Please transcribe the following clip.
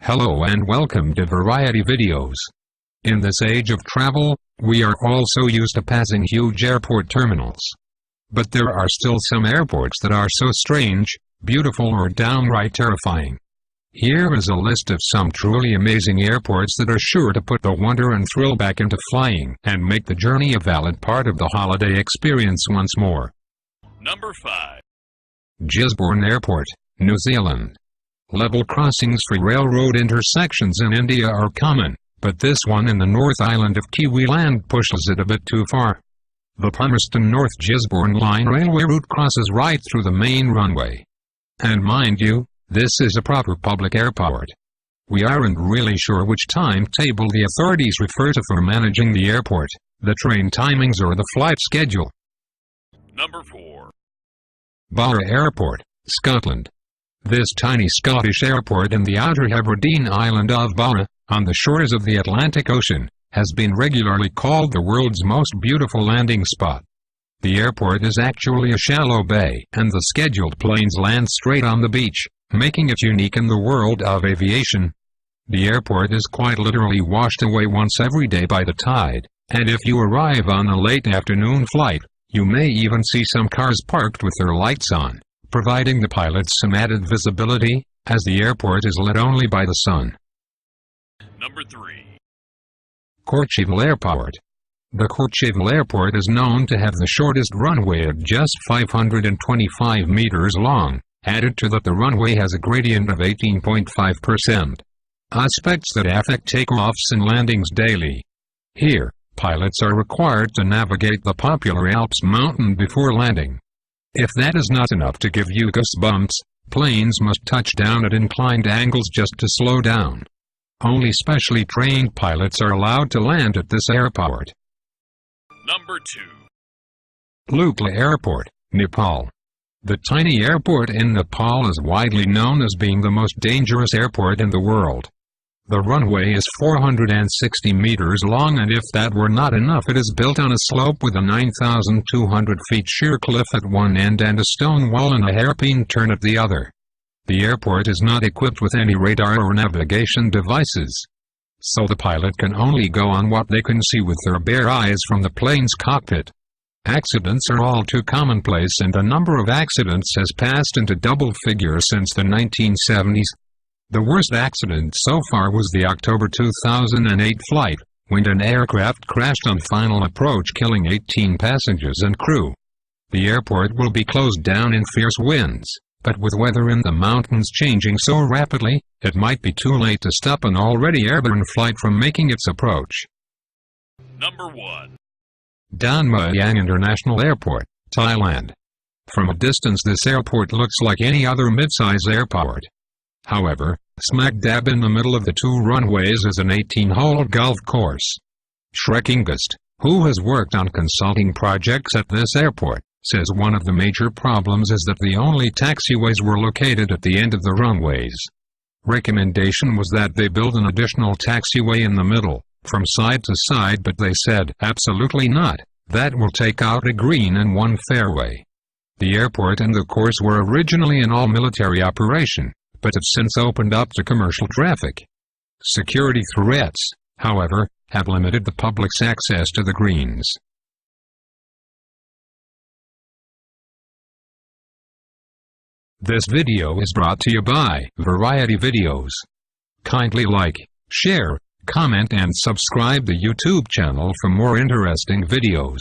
Hello and welcome to Variety Videos. In this age of travel, we are all so used to passing huge airport terminals. But there are still some airports that are so strange, beautiful or downright terrifying. Here is a list of some truly amazing airports that are sure to put the wonder and thrill back into flying and make the journey a valid part of the holiday experience once more. Number 5. Gisborne Airport, New Zealand. Level crossings for railroad intersections in India are common, but this one in the North Island of Kiwiland pushes it a bit too far. The Palmerston North Gisborne Line railway route crosses right through the main runway. And mind you, this is a proper public airport. We aren't really sure which timetable the authorities refer to for managing the airport, the train timings or the flight schedule. Number 4. Barra Airport, Scotland. This tiny Scottish airport in the outer Hebridean island of Barra, on the shores of the Atlantic Ocean, has been regularly called the world's most beautiful landing spot. The airport is actually a shallow bay, and the scheduled planes land straight on the beach, making it unique in the world of aviation. The airport is quite literally washed away once every day by the tide, and if you arrive on a late afternoon flight, you may even see some cars parked with their lights on, providing the pilots some added visibility, as the airport is lit only by the sun. Number 3. Courchevel Airport. The Courchevel Airport is known to have the shortest runway at just 525 meters long, added to that the runway has a gradient of 18.5%. Aspects that affect takeoffs and landings daily. Here, pilots are required to navigate the popular Alps mountain before landing. If that is not enough to give you goosebumps, planes must touch down at inclined angles just to slow down. Only specially trained pilots are allowed to land at this airport. Number 2. Lukla Airport, Nepal. The tiny airport in Nepal is widely known as being the most dangerous airport in the world. The runway is 460 meters long, and if that were not enough, it is built on a slope with a 9,200 feet sheer cliff at one end and a stone wall and a hairpin turn at the other. The airport is not equipped with any radar or navigation devices, so the pilot can only go on what they can see with their bare eyes from the plane's cockpit. Accidents are all too commonplace, and the number of accidents has passed into double figures since the 1970s. The worst accident so far was the October 2008 flight, when an aircraft crashed on final approach, killing 18 passengers and crew. The airport will be closed down in fierce winds, but with weather in the mountains changing so rapidly, it might be too late to stop an already airborne flight from making its approach. Number 1. Dhanmayan International Airport, Thailand. From a distance, this airport looks like any other mid-size airport. However, smack dab in the middle of the two runways is an 18-hole golf course. Shrekingist, who has worked on consulting projects at this airport, says one of the major problems is that the only taxiways were located at the end of the runways. Recommendation was that they build an additional taxiway in the middle, from side to side, but they said, absolutely not, that will take out a green and one fairway. The airport and the course were originally an all-military operation, but have since opened up to commercial traffic. Security threats, however, have limited the public's access to the greens. This video is brought to you by Variety Videos. Kindly like, share, comment and subscribe the YouTube channel for more interesting videos.